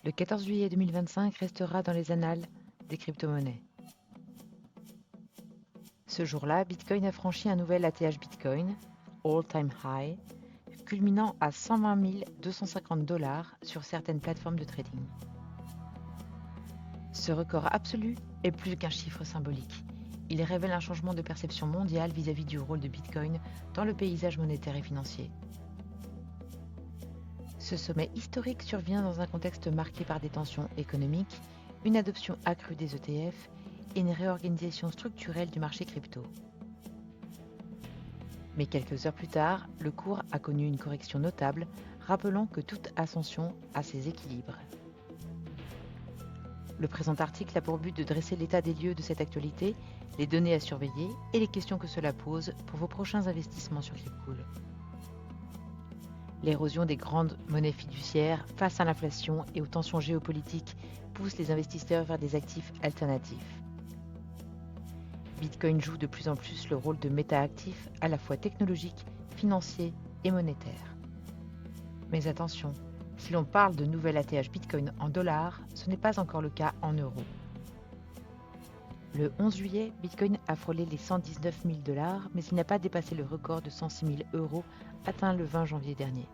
Le 14 juillet 2025 restera dans les annales des crypto-monnaies. Ce jour-là, Bitcoin a franchi un nouvel ATH Bitcoin, all-time high, culminant à 120 250 $ sur certaines plateformes de trading. Ce record absolu est plus qu'un chiffre symbolique. Il révèle un changement de perception mondiale vis-à-vis du rôle de Bitcoin dans le paysage monétaire et financier. Ce sommet historique survient dans un contexte marqué par des tensions économiques, une adoption accrue des ETF et une réorganisation structurelle du marché crypto. Mais quelques heures plus tard, le cours a connu une correction notable, rappelant que toute ascension a ses équilibres. Le présent article a pour but de dresser l'état des lieux de cette actualité, les données à surveiller et les questions que cela pose pour vos prochains investissements sur Crypcool. L'érosion des grandes monnaies fiduciaires face à l'inflation et aux tensions géopolitiques pousse les investisseurs vers des actifs alternatifs. Bitcoin joue de plus en plus le rôle de méta-actif à la fois technologique, financier et monétaire. Mais attention, si l'on parle de nouvel ATH Bitcoin en dollars, ce n'est pas encore le cas en euros. Le 11 juillet, Bitcoin a frôlé les 119 000 $, mais il n'a pas dépassé le record de 106 000 € atteint le 20 janvier dernier.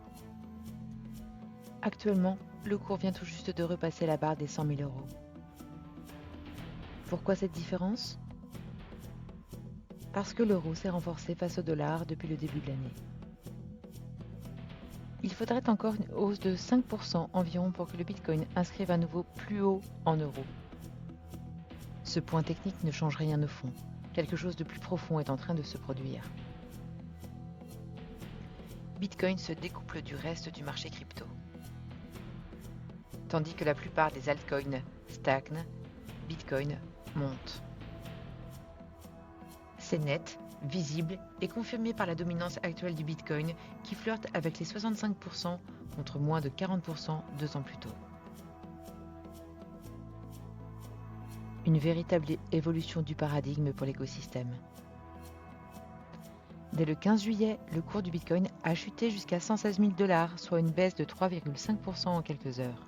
Actuellement, le cours vient tout juste de repasser la barre des 100 000 €. Pourquoi cette différence ? Parce que l'euro s'est renforcé face au dollar depuis le début de l'année. Il faudrait encore une hausse de 5% environ pour que le Bitcoin inscrive un nouveau plus haut en euros. Ce point technique ne change rien au fond. Quelque chose de plus profond est en train de se produire. Bitcoin se découple du reste du marché crypto. Tandis que la plupart des altcoins stagnent, Bitcoin monte. C'est net, visible et confirmé par la dominance actuelle du Bitcoin qui flirte avec les 65% contre moins de 40% 2 ans plus tôt. Une véritable évolution du paradigme pour l'écosystème. Dès le 15 juillet, le cours du Bitcoin a chuté jusqu'à 116 000 $, soit une baisse de 3,5% en quelques heures.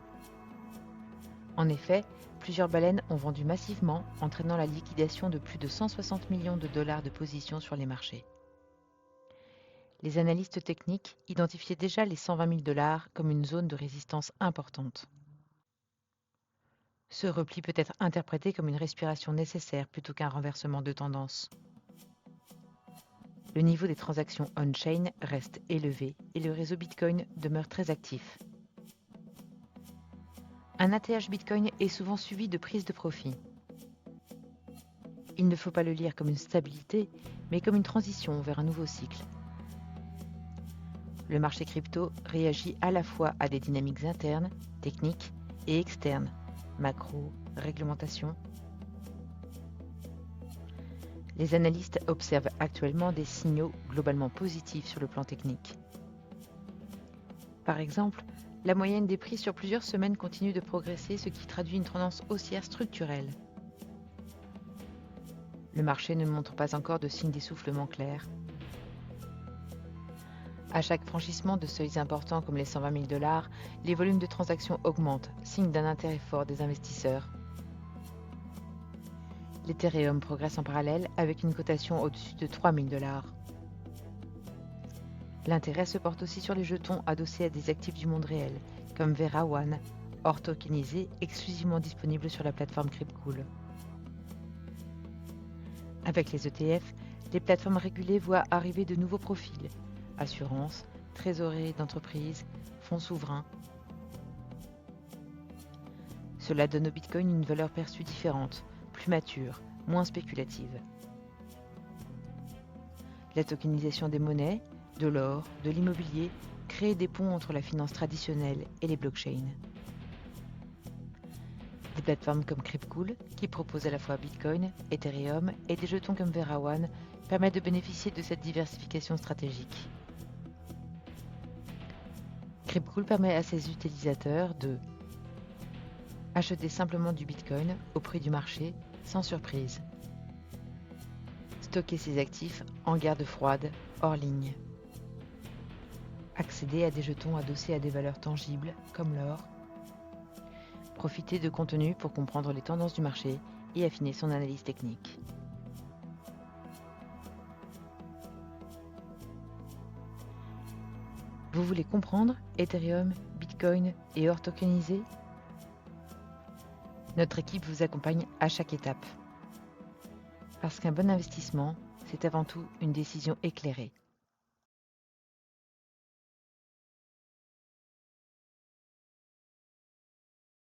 En effet, plusieurs baleines ont vendu massivement, entraînant la liquidation de plus de 160 millions de dollars de positions sur les marchés. Les analystes techniques identifiaient déjà les 120 000 $ comme une zone de résistance importante. Ce repli peut être interprété comme une respiration nécessaire plutôt qu'un renversement de tendance. Le niveau des transactions on-chain reste élevé et le réseau Bitcoin demeure très actif. Un ATH Bitcoin est souvent suivi de prise de profit. Il ne faut pas le lire comme une stabilité, mais comme une transition vers un nouveau cycle. Le marché crypto réagit à la fois à des dynamiques internes, techniques et externes, macro, réglementation. Les analystes observent actuellement des signaux globalement positifs sur le plan technique. Par exemple, la moyenne des prix sur plusieurs semaines continue de progresser, ce qui traduit une tendance haussière structurelle. Le marché ne montre pas encore de signes d'essoufflement clairs. À chaque franchissement de seuils importants comme les 120 000 $, les volumes de transactions augmentent, signe d'un intérêt fort des investisseurs. L'Ethereum progresse en parallèle avec une cotation au-dessus de 3 000 $. L'intérêt se porte aussi sur les jetons adossés à des actifs du monde réel, comme Vera One, hors tokenisé, exclusivement disponible sur la plateforme Crypcool. Avec les ETF, les plateformes régulées voient arriver de nouveaux profils, assurances, trésorerie d'entreprise, fonds souverains. Cela donne au Bitcoin une valeur perçue différente, plus mature, moins spéculative. La tokenisation des monnaies, de l'or, de l'immobilier, crée des ponts entre la finance traditionnelle et les blockchains. Des plateformes comme Crypcool, qui proposent à la fois Bitcoin, Ethereum et des jetons comme Vera One, permettent de bénéficier de cette diversification stratégique. Crypcool permet à ses utilisateurs de acheter simplement du Bitcoin au prix du marché, sans surprise. Stocker ses actifs en garde froide, hors ligne. Accéder à des jetons adossés à des valeurs tangibles, comme l'or. Profitez de contenus pour comprendre les tendances du marché et affiner son analyse technique. Vous voulez comprendre Ethereum, Bitcoin et or tokenisé? Notre équipe vous accompagne à chaque étape. Parce qu'un bon investissement, c'est avant tout une décision éclairée.